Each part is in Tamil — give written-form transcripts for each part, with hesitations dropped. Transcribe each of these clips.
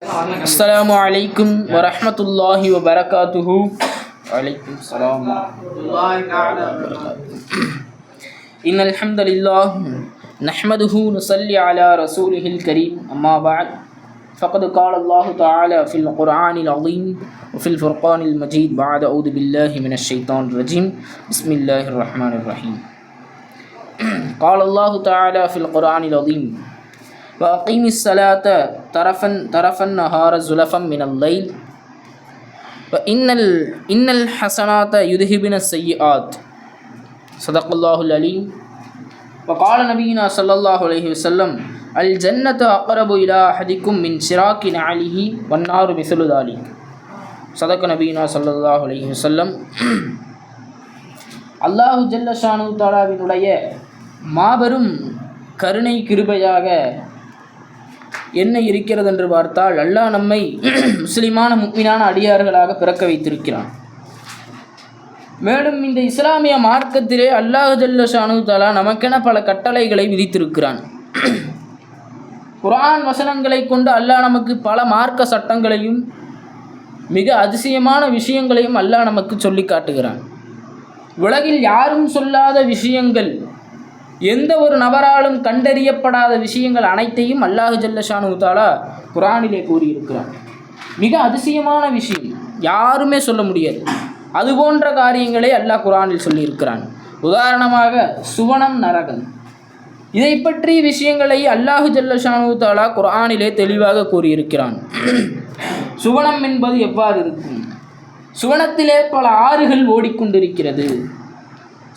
அஸ்ஸலாமு அலைக்கும் வரஹ்மத்துல்லாஹி வபரகாத்துஹு. வலைக்கும் ஸலாம் வரஹ்மத்துல்லாஹி வபரகாத்துஹு. இன்னல் ஹம்தலில்லாஹ் நஹ்மதுஹு நுஸல்லி அலா ரசூலிஹில் கரீம். அம்மா பஅத். ஃபகத் கால அல்லாஹு தஆலா ஃபில் குர்ஆனில் அஸீம் வஃபில் ஃபுர்கானில் மஜீத். பஅத அஊது பில்லாஹி மினஷ் ஷைத்தானிர் ரஜீம். பிஸ்மில்லாஹிர் ரஹ்மானிர் ரஹீம். قال الله تعالى في القرآن العظيم وأقيم الصلاة طرفا النهار زلفا من الليل وإن الحسنات يذهبن السيئات. صدق الله العليم. وقال نبينا صلى الله عليه وسلم الجنة أقرب إلى أحدكم من شراك نعله والنار مثل ذلك. صدق نبينا صلى الله عليه وسلم. அல்லாஹு ஜல்ல ஷானு தாலாவினுடைய மாபெரும் கருணை கிருபையாக என்ன இருக்கிறது என்று பார்த்தால், அல்லாஹ் நம்மை முஸ்லிமான முக்மினான அடியார்களாக பிறக்க வைத்திருக்கிறான். மேலும் இந்த இஸ்லாமிய மார்க்கத்திலே அல்லாஹு ஜல்ல ஷானு தாலா நமக்கென பல கட்டளைகளை விதித்திருக்கிறான். குர்ஆன் வசனங்களை கொண்டு அல்லாஹ் நமக்கு பல மார்க்க சட்டங்களையும் மிக அதிசயமான விஷயங்களையும் அல்லாஹ் நமக்கு சொல்லி காட்டுகிறான். உலகில் யாரும் சொல்லாத விஷயங்கள், எந்த ஒரு நபராலும் கண்டறியப்படாத விஷயங்கள் அனைத்தையும் அல்லாஹு ஜல்ல ஷானு தஆலா குர்ஆனிலே கூறியிருக்கிறான். மிக அதிசயமான விஷயம், யாருமே சொல்ல முடியாது. அதுபோன்ற காரியங்களை அல்லாஹ் குர்ஆனில் சொல்லியிருக்கிறான். உதாரணமாக சுவனம், நரகம், இதை பற்றிய விஷயங்களை அல்லாஹு ஜல்ல ஷானு தஆலா குர்ஆனிலே தெளிவாக கூறியிருக்கிறான். சுவனம் என்பது எவ்வாறு இருக்கும்? சுவனத்திலே பல ஆறுகள் ஓடிக்கொண்டிருக்கிறது.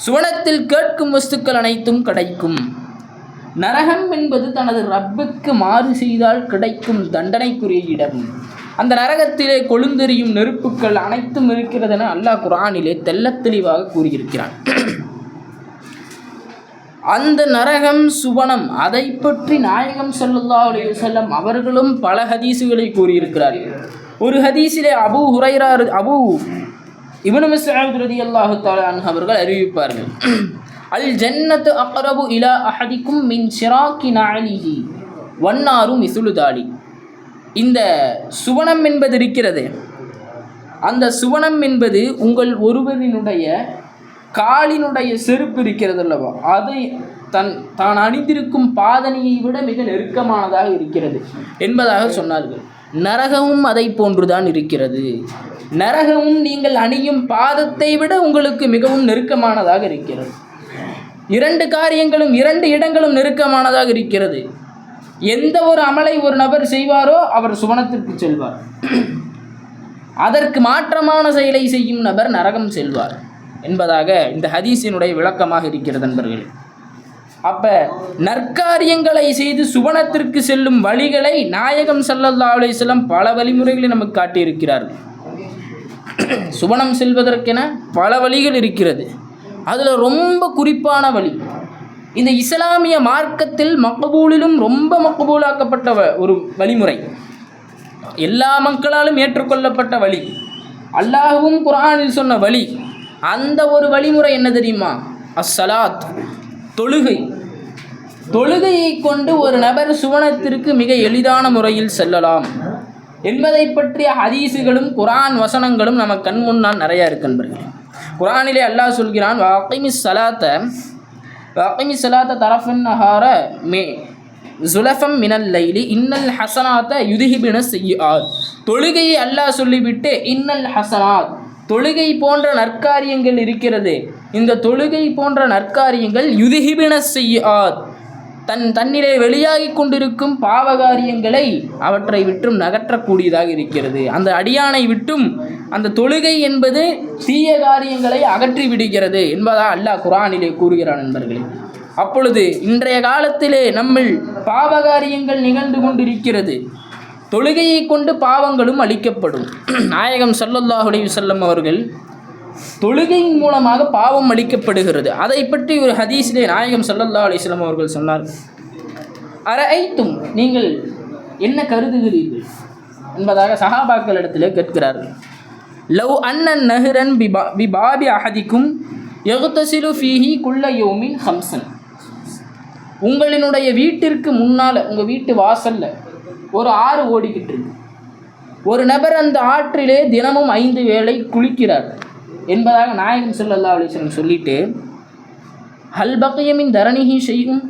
சுவனத்தில் கேட்கும் வஸ்துக்கள் அனைத்தும் கிடைக்கும். நரகம் என்பது தனது ரப்புக்கு மாறு செய்தால் கிடைக்கும் தண்டனைக்குரிய இடம். அந்த நரகத்திலே கொழுந்தெறியும் நெருப்புக்கள் அனைத்தும் இருக்கிறதென அல்லாஹ் குர்ஆனிலே தெள்ளத் தெளிவாக கூறியிருக்கிறான். அந்த நரகம், சுவனம், அதை பற்றி நாயகம் ஸல்லல்லாஹு அலைஹி வஸல்லம் அவர்களும் பல ஹதீஸுகளை கூறியிருக்கிறார்கள். ஒரு ஹதீஸிலே அபூ இப்னு மஸ்ஊத் ரலியல்லாஹு தஆலா அன்ஹு அவர்கள் அறிவிப்பார்கள், அல் ஜன்னத்து அக்ரபு இலா அஹதிக்கும் மின் ஷிராக்கி நஅலிஹி வன்னாரு மிஸ்லு தாலிக். இந்த சுவனம் என்பது இருக்கிறது, அந்த சுவனம் என்பது உங்கள் ஒருவரினுடைய காலினுடைய செருப்பு இருக்கிறது அல்லவா, அதை தான் அணிந்திருக்கும் பாதணியை விட மிக நெருக்கமானதாக இருக்கிறது என்பதாக சொன்னார்கள். நரகமும் அதை போன்றுதான் இருக்கிறது. நரகமும் நீங்கள் அணியும் பாதத்தை விட உங்களுக்கு மிகவும் நெருக்கமானதாக இருக்கிறது. இரண்டு காரியங்களும், இரண்டு இடங்களும் நெருக்கமானதாக இருக்கிறது. எந்த ஒரு அமலை ஒரு நபர் செய்வாரோ அவர் சுவனத்திற்கு செல்வார். அதற்கு மாற்றமான செயலை செய்யும் நபர் நரகம் செல்வார் என்பதாக இந்த ஹதீஸினுடைய விளக்கமாக இருக்கிறது நண்பர்களே. அப்போ நற்காரியங்களை செய்து சுவனத்திற்கு செல்லும் வழிகளை நாயகம் ஸல்லல்லாஹு அலைஹி வஸல்லம் பல வழிமுறைகளை நமக்கு காட்டியிருக்கிறார்கள். சுவனம் செல்வதற்கென பல வழிகள் இருக்கிறது. அதில் ரொம்ப குறிப்பான வழி, இந்த இஸ்லாமிய மார்க்கத்தில் மக்பூலிலும் ரொம்ப மக்பூலாக்கப்பட்ட ஒரு வழிமுறை, எல்லா மக்களாலும் ஏற்றுக்கொள்ளப்பட்ட வழி, அல்லாஹ்வும் குர்ஆனில் சொன்ன வழி. அந்த ஒரு வழிமுறை என்ன தெரியுமா? அஸ்ஸலாத், தொழுகை. தொழுகையை கொண்டு ஒரு நபர் சுவனத்திற்கு மிக எளிதான முறையில் செல்லலாம் என்பதை பற்றிய ஹதீஸுகளும் குர்ஆன் வசனங்களும் நம்ம கண் முன்னால் நிறையா இருக்கின்றன. குர்ஆனிலே அல்லாஹ் சொல்கிறான், வஅகிமிஸ் ஸலாத்த தரஃபன் நஹார ஸுலஃபம் மினல் லைலி இன்னல் ஹஸனாத யுத்ஹிபுன ஸய்யிஆத். தொழுகையை அல்லாஹ் சொல்லிவிட்டு இன்னல் ஹஸனாத், தொழுகை போன்ற நற்காரியங்கள் இருக்கிறது, இந்த தொழுகை போன்ற நற்காரியங்கள் யுத்ஹிபுன ஸய்யிஆத், தன்னிலே வெளியாகி கொண்டிருக்கும் பாவகாரியங்களை அவற்றை விட்டும் நகற்றக்கூடியதாக இருக்கிறது. அந்த அடியானை விட்டும் அந்த தொழுகை என்பது தீய காரியங்களை அகற்றி விடுகிறது என்பதாக அல்லாஹ் குர்ஆனிலே கூறுகிறான் நண்பர்களே. அப்பொழுது இன்றைய காலத்திலே நம்மில் பாவகாரியங்கள் நிகழ்ந்து கொண்டிருக்கிறது. தொழுகையை கொண்டு பாவங்களும் அழிக்கப்படும். நாயகம் ஸல்லல்லாஹு அலைஹி வஸல்லம் அவர்கள் தொழுகையின் மூலமாக பாவம் அளிக்கப்படுகிறது. அதை பற்றி ஒரு ஹதீஸிலே நாயகம் ஸல்லல்லாஹு அலைஹி வஸல்லம் அவர்கள் சொன்னார்கள், அரஐத்தும், நீங்கள் என்ன கருதுகிறீர்கள் என்பதாக சஹாபாக்கள் இடத்திலே கேட்கிறார்கள். லவ் அன்னன் நஹ்ரன் பிபாபி அஹதிக்கும் யக்தஸிலு ஃபீஹி குல்ல யௌமின் ஹம்ஸன். உங்களினுடைய வீட்டிற்கு முன்னால், உங்கள் வீட்டு வாசலில் ஒரு ஆறு ஓடிக்கிட்டு இருக்கு. ஒரு நபர் அந்த ஆற்றிலே தினமும் 5 வேளை குளிக்கிறார் என்பதாக நாயகம் ஸல்லல்லாஹு அலைஹி வஸல்லம் சொல்லிட்டு, ஹல் பக்கிய மின் தரணிஹி ஷைஉன்,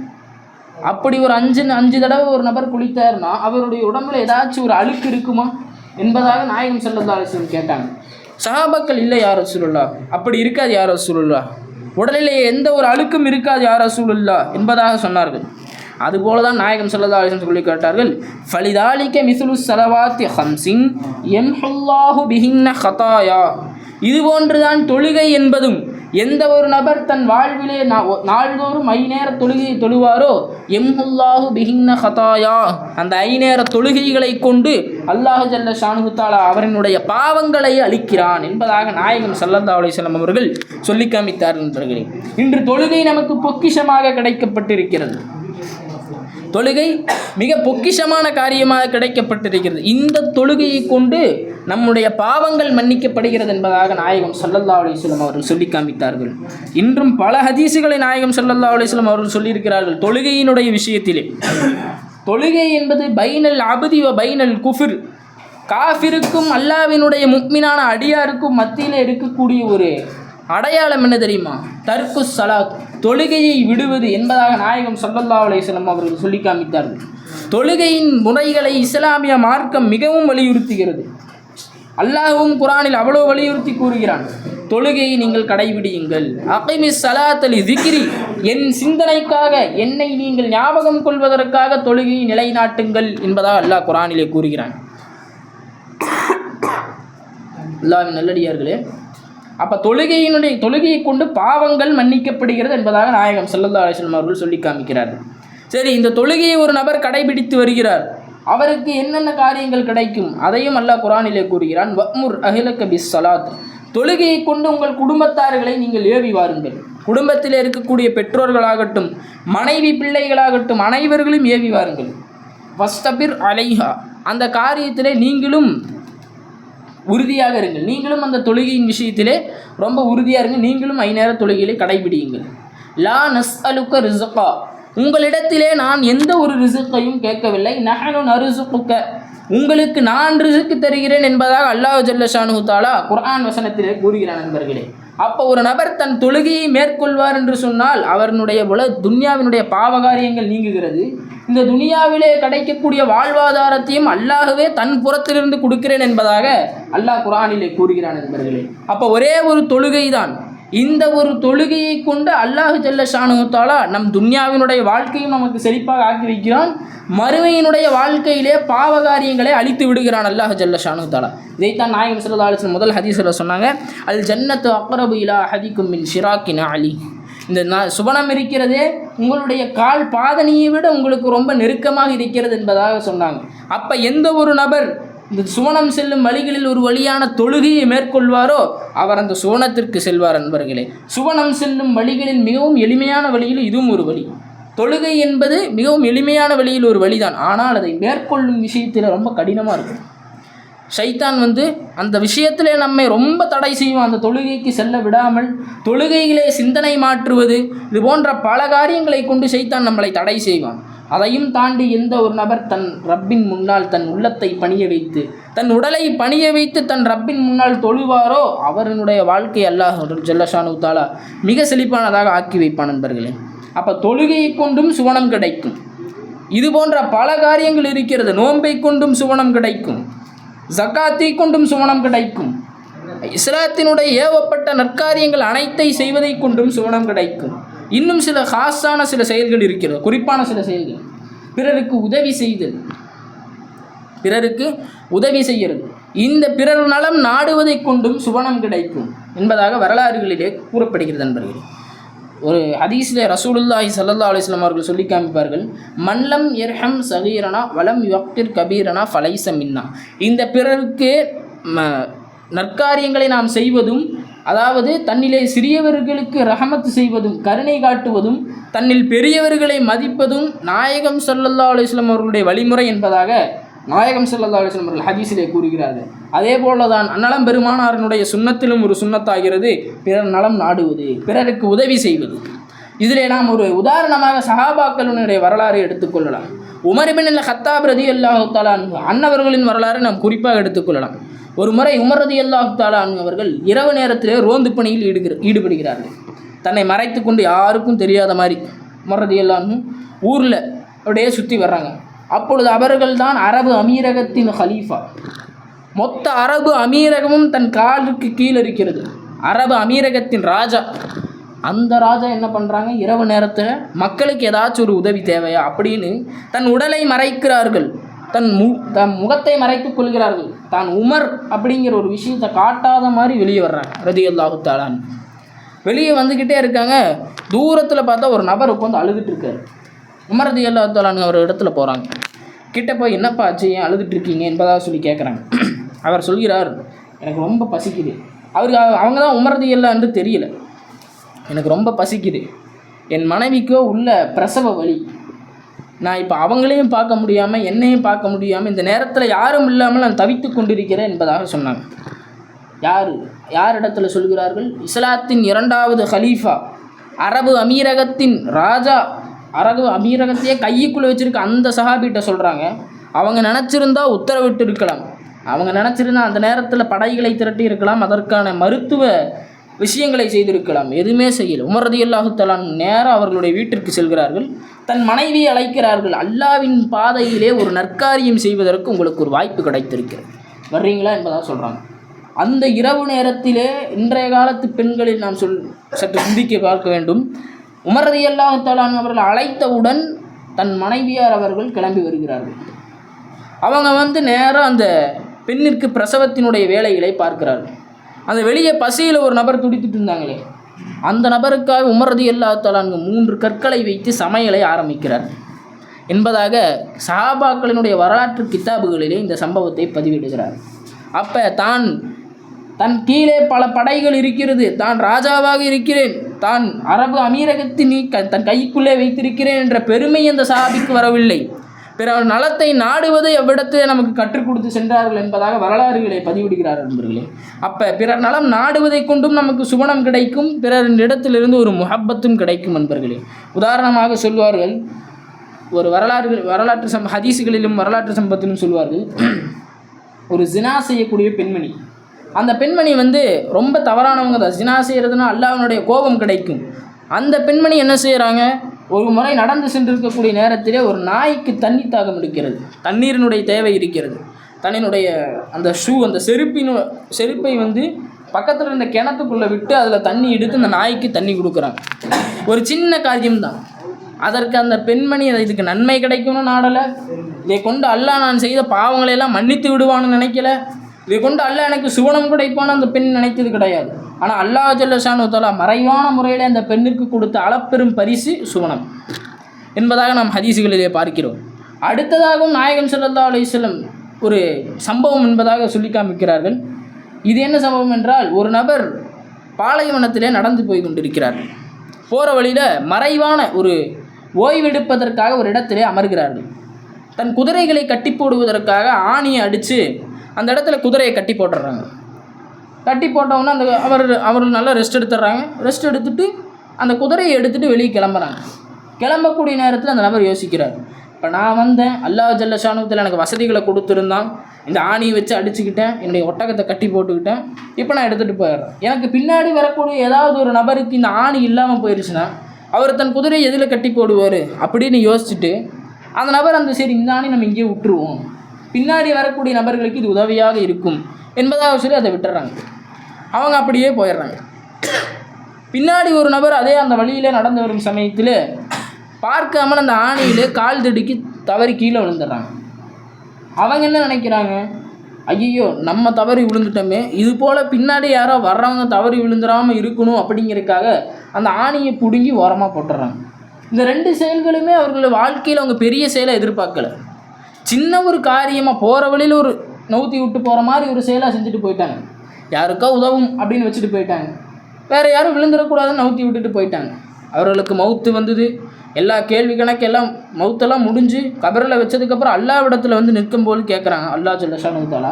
அப்படி ஒரு 5 தடவை ஒரு நபர் குளித்தார்னா அவருடைய உடம்புல ஏதாச்சும் ஒரு அழுக்கு இருக்குமா என்பதாக நாயகம் ஸல்லல்லாஹு அலைஹி வஸல்லம் கேட்டாங்க. சஹாபாக்கள், இல்லை யா ரசூலுல்லாஹ், அப்படி இருக்காது யா ரசூலுல்லாஹ், உடலிலே எந்த ஒரு அழுக்கும் இருக்காது யா ரசூலுல்லாஹ் என்பதாக சொன்னார்கள். அதுபோல தான் நாயகம் ஸல்லல்லாஹு அலைஹி வஸல்லம் சொல்லி கேட்டார்கள், ஃபலிதாலிக மிஸ்லு ஸலவாத்தி ஹம்ஸின் யம்ஹுல்லாஹு பிஹின்ன ஹதாயா. இது போன்றுதான் தொழுகை என்பதும், எந்த ஒரு நபர் தன் வாழ்விலே நாள்தோறும் 5 நேர தொழுகையை தொழுவாரோ எம்ஹுல்லாஹு பிஹின்ன ஹதாயா, அந்த 5 நேர தொழுகைகளை கொண்டு அல்லாஹ் ஜல்ல ஷானுஹு தஆலா அவரினுடைய பாவங்களை அழிக்கிறான் என்பதாக நாயகம் ஸல்லல்லாஹு அலைஹி வஸல்லம் அவர்கள் சொல்லி காமித்தார்கள். நண்பர்களே, இன்று தொழுகை நமக்கு பொக்கிஷமாக கிடைக்கப்பட்டிருக்கிறது. தொழுகை மிக பொக்கிஷமான காரியமாக கிடைக்கப்பட்டிருக்கிறது. இந்த தொழுகையை கொண்டு நம்முடைய பாவங்கள் மன்னிக்கப்படுகிறது என்பதாக நாயகம் ஸல்லல்லாஹு அலைஹி வஸல்லம் அவர்கள் சொல்லி காமித்தார்கள். இன்றும் பல ஹதீஸுகளை நாயகம் ஸல்லல்லாஹு அலைஹி வஸல்லம் அவர்கள் சொல்லியிருக்கிறார்கள் தொழுகையினுடைய விஷயத்திலே. தொழுகை என்பது பைனல் அபதி வ பைனல் குஃப்ர், காஃபிருக்கும் அல்லாஹ்வினுடைய முக்மினான அடியாருக்கும் மத்தியில் இருக்கக்கூடிய ஒரு அடையாளம் என்ன தெரியுமா? தர்க்கு ஸலாத், தொழுகையை விடுவது என்பதாக நாயகம் ஸல்லல்லாஹு அலைஹி வஸல்லம் அவர்கள் சொல்லி காமித்தார்கள். தொழுகையின் முறைகளை இஸ்லாமிய மார்க்கம் மிகவும் வலியுறுத்துகிறது. அல்லாஹ்வும் குர்ஆனில் அவ்வளோ வலியுறுத்தி கூறுகிறான், தொழுகையை நீங்கள் கடைபிடியுங்கள். அகிமிஸ் ஸலாத்த லிذிக்ரி, என் சிந்தனைக்காக, என்னை நீங்கள் ஞாபகம் கொள்வதற்காக தொழுகையை நிலைநாட்டுங்கள் என்பதாக அல்லாஹ் குர்ஆனிலே கூறுகிறான். அல்லாஹ்வின் நல்லடியார்களே, அப்போ தொழுகையை கொண்டு பாவங்கள் மன்னிக்கப்படுகிறது என்பதாக நாயகம் ஸல்லல்லாஹு அலைஹி வஸல்லம் அவர்கள் சொல்லி காமிக்கிறார்கள். சரி, இந்த தொழுகையை ஒரு நபர் கடைபிடித்து வருகிறார், அவருக்கு என்னென்ன காரியங்கள் கிடைக்கும் அதையும் அல்லாஹ் குர்ஆனிலே கூறுகிறான். வஅ்முர் அஹ்லக பிஸ்ஸலாத், தொழுகையை கொண்டு உங்கள் குடும்பத்தார்களை நீங்கள் ஏவி வாருங்கள். குடும்பத்தில் இருக்கக்கூடிய பெற்றோர்களாகட்டும், மனைவி பிள்ளைகளாகட்டும், அனைவர்களும் ஏவி வாருங்கள். வஸ்தபிர் அலைஹா, அந்த காரியத்திலே நீங்களும் உறுதியாக இருங்கள். நீங்களும் அந்த தொழுகையின் விஷயத்திலே ரொம்ப உறுதியாக இருங்க. நீங்களும் 5 நேர தொழுகையிலே கடைபிடியுங்கள். லா நஸ்அலுக ரிஸ்கா, உங்களிடத்திலே நான் எந்த ஒரு ரிசுக்கையும் கேட்கவில்லை. நஹனு நர்சுகுக, உங்களுக்கு நான் ரிசுக்கு தருகிறேன் என்பதாக அல்லாஹ் ஜல்ல ஷானுஹு தஆலா குர்ஆன் வசனத்திலே கூறுகிறான். நண்பர்களே, அப்போ ஒரு நபர் தன் தொழுகையை மேற்கொள்வார் என்று சொன்னால் அவருடைய துன்யாவினுடைய பாவகாரியங்கள் நீங்குகிறது. இந்த துனியாவிலே கிடைக்கக்கூடிய வாழ்வாதாரத்தையும் அல்லாஹ்வே தன் புறத்திலிருந்து கொடுக்கிறேன் என்பதாக அல்லாஹ் குர்ஆனிலே கூறுகிறான். நண்பர்களே, அப்போ ஒரே ஒரு தொழுகை தான். இந்த ஒரு தொழுகையை கொண்டு அல்லாஹ் ஜல்ல ஷானுஹு தஆலா நம் துன்யாவினுடைய வாழ்க்கையும் நமக்கு செழிப்பாக ஆக்கி வைக்கிறான், மறுமையினுடைய வாழ்க்கையிலே பாவகாரியங்களை அழித்து விடுகிறான் அல்லாஹ் ஜல்ல ஷானுஹு தஆலா. இதைத்தான் நாயகம் ஸல்லல்லாஹு அலைஹி வஸல்லம் முதல் ஹதீஸில் சொன்னாங்க, அல் ஜன்னத்து அக்ரபு இலா அஹதிக்கும் மின் ஷிராக்கின் அலி. இந்த சுவனம் இருக்கிறதே உங்களுடைய கால் பாதணியை விட உங்களுக்கு ரொம்ப நெருக்கமாக இருக்கிறது என்பதாக சொன்னாங்க. அப்போ எந்த ஒரு நபர் இந்த சுவனம் செல்லும் வழிகளில் ஒரு வழியான தொழுகையை மேற்கொள்வாரோ அவர் அந்த சுவனத்திற்கு செல்வார். நண்பர்களே, சுவனம் செல்லும் வழிகளில் மிகவும் எளிமையான வழியில் இதுவும் ஒரு வழி. தொழுகை என்பது மிகவும் எளிமையான வழியில் ஒரு வழிதான். ஆனால் அதை மேற்கொள்ளும் விஷயத்தில் ரொம்ப கடினமாக இருக்கும். ஷைத்தான் அந்த விஷயத்திலே நம்மை ரொம்ப தடை செய்வான். அந்த தொழுகைக்கு செல்ல விடாமல், தொழுகையிலே சிந்தனை மாற்றுவது, இது போன்ற பல காரியங்களை கொண்டு ஷைத்தான் நம்மளை தடை செய்வான். அதையும் தாண்டி எந்த ஒரு நபர் தன் ரப்பின் முன்னால் தன் உள்ளத்தை பணிய வைத்து, தன் உடலை பணிய வைத்து தன் ரப்பின் முன்னால் தொழுவாரோ அவருடைய வாழ்க்கை அல்லாஹ் ஜல்ல ஷானுஹு தஆலா மிக செழிப்பானதாக ஆக்கி வைப்பான். நண்பர்களே, அப்போ தொழுகையை கொண்டும் சுவனம் கிடைக்கும். இது போன்ற பல காரியங்கள் இருக்கிறது. நோன்பை கொண்டும் சுவனம் கிடைக்கும், ஜக்காத்தை கொண்டும் சுவனம் கிடைக்கும், இஸ்லாத்தினுடைய ஏவப்பட்ட நற்காரியங்கள் அனைத்தை செய்வதை கொண்டும் சுவனம் கிடைக்கும். இன்னும் சில ஹாஸான சில செயல்கள் இருக்கிறது, குறிப்பான சில செயல்கள். பிறருக்கு உதவி செய்கிறது, இந்த பிறர் நலம் நாடுவதை கொண்டும் சுவனம் கிடைக்கும் என்பதாக வரலாறுகளிலே கூறப்படுகிறது. நண்பர்களே, ஒரு ஹதீஸில் ரசூலுல்லாஹி ஸல்லல்லாஹு அலைஹி வஸல்லம் அவர்கள் சொல்லி காமிப்பார்கள், மல்லம் யர்ஹம் சகீரனா வலம் யக்திர் கபீரனா ஃபலைஸ மின்னா. இந்த பிறருக்கு நற்காரியங்களை நாம் செய்வதும், அதாவது தன்னிலே சிறியவர்களுக்கு ரஹமத் செய்வதும், கருணை காட்டுவதும், தன்னில் பெரியவர்களை மதிப்பதும் நாயகம் ஸல்லல்லாஹு அலைஹி வஸல்லம் அவர்களுடைய வழிமுறை என்பதாக நாயகம் ஸல்லல்லாஹு அலைஹி வஸல்லம் அவர்கள் ஹதீஸிலே கூறுகிறார்கள். அதே போல தான் அன்னலம் பெருமானாரினுடைய சுன்னத்திலும் ஒரு சுன்னத்தாகிறது பிறர் நலம் நாடுவது, பிறருக்கு உதவி செய்வது. இதிலே நாம் ஒரு உதாரணமாக சஹாபாக்களுடைய வரலாறு எடுத்துக்கொள்ளலாம். உமர் இப்னு ஹத்தாப் ரலியல்லாஹு தஆலா அன்னவர்களின் வரலாறு நாம் குறிப்பாக எடுத்துக்கொள்ளலாம். ஒரு முறை உமர் ரலியல்லாஹு தஆலா அவர்கள் இரவு நேரத்திலே ரோந்து பணியில் ஈடுபடுகிறார்கள். தன்னை மறைத்து கொண்டு யாருக்கும் தெரியாத மாதிரி உமர் ரலியல்லாஹு ஊரில் அப்படியே சுற்றி வர்றாங்க. அப்பொழுது அவர்கள்தான் அரபு அமீரகத்தின் ஹலீஃபா. மொத்த அரபு அமீரகமும் தன் காலுக்கு கீழே இருக்கிறது. அரபு அமீரகத்தின் ராஜா. அந்த ராஜா என்ன பண்ணுறாங்க, இரவு நேரத்தில் மக்களுக்கு ஏதாச்சும் ஒரு உதவி தேவையா அப்படின்னு தன் உடலை மறைக்கிறார்கள், தன் முகத்தை மறைத்துக் கொள்கிறார்கள். தான் உமர் அப்படிங்கிற ஒரு விஷயத்தை காட்டாத மாதிரி வெளியே வர்றாங்க ரலியல்லாஹு தஆலா. வெளியே வந்துக்கிட்டே இருக்காங்க. தூரத்தில் பார்த்தா ஒரு நபர் உட்காந்து அழுதுட்டு இருக்காரு. உமர் ரலியல்லாஹு தஆலா அவர் இடத்துல போகிறாங்க. கிட்ட போய் என்னப்பா ஆச்சு, ஏன் அழுதுட்டுருக்கீங்க என்பதாக சொல்லி கேட்குறாங்க. அவர் சொல்கிறார், எனக்கு ரொம்ப பசிக்குது. அவங்க தான் உமர் ரலியல்லாஹு என்று தெரியல. எனக்கு ரொம்ப பசிக்குது, என் மனைவிக்கோ உள்ள பிரசவ வலி, நான் இப்போ அவங்களையும் பார்க்க முடியாமல் என்னையும் பார்க்க முடியாமல் இந்த நேரத்தில் யாரும் இல்லாமல் நான் தவித்து கொண்டிருக்கிறேன் என்பதாக சொன்னாங்க. யார் இடத்துல சொல்கிறார்கள்? இஸ்லாத்தின் 2வது ஹலீஃபா, அரபு அமீரகத்தின் ராஜா, அரபு அமீரகத்தையே கைக்குள்ளே வச்சுருக்க அந்த சஹாபிகிட்ட சொல்கிறாங்க. அவங்க நினச்சிருந்தா உத்தரவிட்டு இருக்கலாம், அவங்க நினச்சிருந்தா அந்த நேரத்தில் படைகளை திரட்டி இருக்கலாம், அதற்கான மருத்துவ விஷயங்களை செய்திருக்கலாம், எதுவுமே செய்யலை. உமர் ரலியல்லாஹு தஆலா நேராக அவர்களுடைய வீட்டிற்கு செல்கிறார்கள். தன் மனைவியை அழைக்கிறார்கள். அல்லாவின் பாதையிலே ஒரு நற்காரியம் செய்வதற்கு உங்களுக்கு ஒரு வாய்ப்பு கிடைத்திருக்கிறது, வர்றீங்களா என்பதாக சொல்கிறாங்க. அந்த இரவு நேரத்திலே இன்றைய காலத்து பெண்களில் நாம் சற்று சிந்திக்க பார்க்க வேண்டும். உமர் ரலியல்லாஹு தஆலா அவர்கள் அழைத்தவுடன் தன் மனைவியார் அவர்கள் கிளம்பி வருகிறார்கள். அவங்க நேராக அந்த பெண்ணிற்கு பிரசவத்தினுடைய வேலைகளை பார்க்கிறார்கள். அந்த வெளியே பசியில் ஒரு நபர் துடித்துட்டு இருந்தாங்களே, அந்த நபருக்காக உமர் ரலியல்லாஹு தஆலா 3 கற்களை வைத்து சமையலை ஆரம்பிக்கிறார் என்பதாக சஹாபாக்களினுடைய வரலாற்று கித்தாபுகளிலே இந்த சம்பவத்தை பதிவிடுகிறார். அப்போ தன் கீழே பல படைகள் இருக்கிறது, தான் ராஜாவாக இருக்கிறேன், தான் அரபு அமீரகத்தின் தன் கைக்குள்ளே வைத்திருக்கிறேன் என்ற பெருமை அந்த சஹாபிக்கு வரவில்லை. பிறர் நலத்தை நாடுவதை எவ்விடத்தை நமக்கு கற்றுக் கொடுத்து சென்றார்கள் என்பதாக வரலாறுகளை பதிவிடுகிறார் நண்பர்களே. அப்போ பிறர் நலம் நாடுவதை கொண்டும் நமக்கு சுவனம் கிடைக்கும், பிறரின் இடத்திலிருந்து ஒரு முஹப்பத்தும் கிடைக்கும் நண்பர்களே. உதாரணமாக சொல்வார்கள், ஒரு வரலாற்று ஹதீஸுகளிலும் வரலாற்று சம்பவத்திலும் சொல்வார்கள், ஒரு ஜினா செய்யக்கூடிய பெண்மணி, அந்த பெண்மணி ரொம்ப தவறானவங்க தான். ஜினா செய்கிறதுனா அல்லாஹ்வுடைய கோபம் கிடைக்கும். அந்த பெண்மணி என்ன செய்கிறாங்க, ஒரு முறை நடந்து சென்றிருக்கக்கூடிய நேரத்திலே ஒரு நாய்க்கு தண்ணி தாகம் எடுக்கிறது, தண்ணீரினுடைய தேவை இருக்கிறது. தன்னினுடைய அந்த அந்த செருப்பை பக்கத்தில் இருந்த கிணத்துக்குள்ளே விட்டு அதில் தண்ணி எடுத்து அந்த நாய்க்கு தண்ணி கொடுக்குறாங்க. ஒரு சின்ன காரியம்தான். அதற்கு அந்த பெண்மணி இதுக்கு நன்மை கிடைக்கும்னு நாடலை, இதை கொண்டு அல்லாஹ் நான் செய்த பாவங்களையெல்லாம் மன்னித்து விடுவான்னு நினைக்கல, இதை கொண்டு அல்லாஹ் எனக்கு சுவனம் கிடைப்பான்னு அந்த பெண் நினைத்தது கிடையாது. ஆனால் அல்லாஹ் ஜல்ல ஷானு தஆலா மறைவான முறையில் அந்த பெண்ணுக்கு கொடுத்த அளப்பெரும் பரிசு சுவனம் என்பதாக நாம் ஹதீஸுகளிலே பார்க்கிறோம். அடுத்ததாகவும் நாயகம் ஸல்லல்லாஹு அலைஹி வஸல்லம் ஒரு சம்பவம் என்பதாக சொல்லி காமிக்கிறார்கள். இது என்ன சம்பவம் என்றால், ஒரு நபர் பாலைவனத்திலே நடந்து போய் கொண்டிருக்கிறார். போகிற வழியில் மறைவான ஒரு ஓய்வெடுப்பதற்காக ஒரு இடத்திலே அமர்கிறார்கள். தன் குதிரைகளை கட்டி போடுவதற்காக ஆணியை அடித்து அந்த இடத்துல குதிரையை கட்டி போட்டுடுறாங்க. கட்டி போட்டவுடனே அவர்கள் நல்லா ரெஸ்ட் எடுத்துடுறாங்க. ரெஸ்ட் எடுத்துகிட்டு அந்த குதிரையை எடுத்துகிட்டு வெளியே கிளம்புறாங்க. கிளம்பக்கூடிய நேரத்தில் அந்த நபர் யோசிக்கிறார், இப்போ நான் வந்தேன், அல்லாஹ் ஜல்ல ஷானுத்தில் எனக்கு வசதிகளை கொடுத்துருந்தான், இந்த ஆணியை வச்சு அடிச்சுக்கிட்டேன், என்னுடைய ஒட்டகத்தை கட்டி போட்டுக்கிட்டேன், இப்போ நான் எடுத்துகிட்டு போயிடுறேன். எனக்கு பின்னாடி வரக்கூடிய ஏதாவது ஒரு நபருக்கு இந்த ஆணி இல்லாமல் போயிடுச்சுன்னா அவர் தன் குதிரையை எதில் கட்டி போடுவார் அப்படின்னு யோசிச்சுட்டு அந்த நபர் சரி இந்த ஆணி நம்ம இங்கேயே விட்டுருவோம், பின்னாடி வரக்கூடிய நபர்களுக்கு இது உதவியாக இருக்கும் என்பதாக சொல்லி அதை விட்டுறாங்க. அவங்க அப்படியே போயிடுறாங்க. பின்னாடி ஒரு நபர் அதே அந்த வழியில் நடந்து வரும் சமயத்தில் பார்க்காமல் அந்த ஆணியில் கால் தடுக்கி தவறி கீழே விழுந்துடுறாங்க. அவங்க என்ன நினைக்கிறாங்க, ஐயோ நம்ம தவறி விழுந்துட்டோமே, இது போல் பின்னாடி யாரோ வர்றவங்க தவறி விழுந்துடாமல் இருக்கணும் அப்படிங்கிறதுக்காக அந்த ஆணியை பிடுங்கி ஓரமாக போட்டுடுறாங்க. இந்த 2 செயல்களுமே அவர்களோட வாழ்க்கையில் அவங்க பெரிய செயலை எதிர்பார்க்கலை. சின்ன ஒரு காரியமாக போகிற வழியில் ஒரு நவுத்தி விட்டு போகிற மாதிரி ஒரு செயலாக செஞ்சுட்டு போயிட்டாங்க. யாருக்கோ உதவும் அப்படின்னு வச்சுட்டு போயிட்டாங்க. வேறு யாரும் விழுந்துடக்கூடாதுன்னு நவுத்தி விட்டுட்டு போயிட்டாங்க. அவர்களுக்கு மவுத்து வந்தது, எல்லா கேள்வி கணக்கெல்லாம் மவுத்தெல்லாம் முடிஞ்சு கபரில் வச்சதுக்கப்புறம் அல்லாஹ்விடத்தில் நிற்கும்போது கேட்குறாங்க, அல்லாஹ் ஜல்ல ஷானஹு தஆலா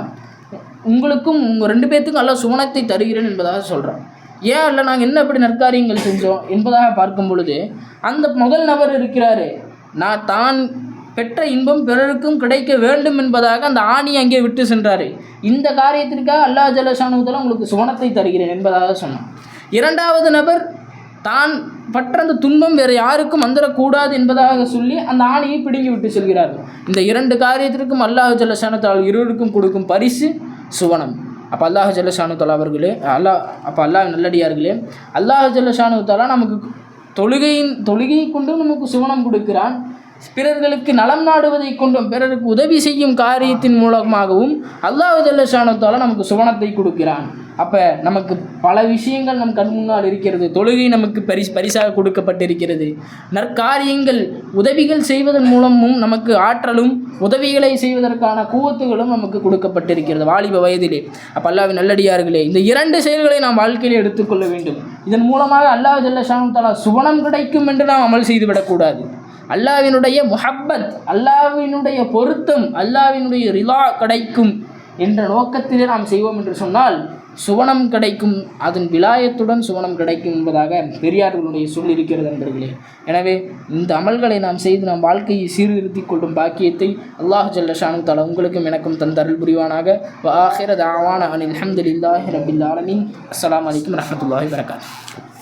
உங்களுக்கும் உங்கள் 2 பேர்த்துக்கும் அல்லாஹ் சுவனத்தை தருகிறேன் என்பதாக சொல்கிறோம். ஏன் இல்லை நாங்கள் என்ன இப்படி நற்காரியங்கள் செஞ்சோம் என்பதாக பார்க்கும் பொழுது அந்த முதல் நபர் இருக்கிறாரு, நான் பெற்ற இன்பம் பிறருக்கும் கிடைக்க வேண்டும் என்பதாக அந்த ஆணியை அங்கே விட்டு சென்றார். இந்த காரியத்திற்காக அல்லாஹ் ஜல்ல ஷானுஹு உங்களுக்கு சுவனத்தை தருகிறேன் என்பதாக சொன்னான். இரண்டாவது நபர் தான் பற்ற அந்த துன்பம் வேறு யாருக்கும் வந்துடக்கூடாது என்பதாக சொல்லி அந்த ஆணியை பிடுங்கி விட்டு செல்கிறார்கள். இந்த இரண்டு காரியத்திற்கும் அல்லாஹ் ஜல்ல ஷானுஹு இருவருக்கும் கொடுக்கும் பரிசு சுவனம். அப்போ அல்லாஹ் ஜல்ல ஷானுஹு அவர்களே அல்லாஹ் நல்லடியார்களே, அல்லாஹ் ஜல்ல ஷானுஹு நமக்கு தொழுகையை கொண்டும் நமக்கு சுவனம் கொடுக்கிறான். பிறர்களுக்கு நலம் நாடுவதை கொண்டும் பிறருக்கு உதவி செய்யும் காரியத்தின் மூலமாகவும் அல்லாஹ் ஜல்ல ஷானுஹு நமக்கு சுவனத்தை கொடுக்கிறான். அப்போ நமக்கு பல விஷயங்கள் நம் கண் முன்னால் இருக்கிறது. தொழுகை நமக்கு பரிசாக கொடுக்கப்பட்டிருக்கிறது. நற்காரியங்கள் உதவிகள் செய்வதன் மூலமும் நமக்கு ஆற்றலும் உதவிகளை செய்வதற்கான கூவத்துகளும் நமக்கு கொடுக்கப்பட்டிருக்கிறது வாலிப வயதிலே. அப்போ அல்லாஹ்வின் நல்லடியார்களே, இந்த இரண்டு செயல்களை நாம் வாழ்க்கையில் எடுத்துக்கொள்ள வேண்டும். இதன் மூலமாக அல்லாஹ் ஜல்ல ஷானுஹு சுவனம் கிடைக்கும் என்று நாம் அமல் செய்துவிடக்கூடாது. அல்லாஹ்வினுடைய முஹப்பத், அல்லாஹ்வினுடைய பொருத்தம், அல்லாஹ்வினுடைய ரிலா கிடைக்கும் என்ற நோக்கத்திலே நாம் செய்வோம் என்று சொன்னால் சுவனம் கிடைக்கும், அதன் விலாயத்துடன் சுவனம் கிடைக்கும் என்பதாக பெரியார்களுடைய சொல் இருக்கிறது நண்பர்களே. எனவே இந்த அமல்களை நாம் செய்து நம் வாழ்க்கையை சீர்திருத்தி கொள்ளும் பாக்கியத்தை அல்லாஹ் ஜல்ல ஷானுஹு உங்களுக்கும் எனக்கும் தந்தருள் புரிவானாக. வ ஆகிர தஅவானா அனில் ஹம்துலில்லாஹி ரப்பில் ஆலமீன். அஸ்ஸலாமு அலைக்கும் வரஹ்மத்துல்லாஹி வபரகாத்துஹு.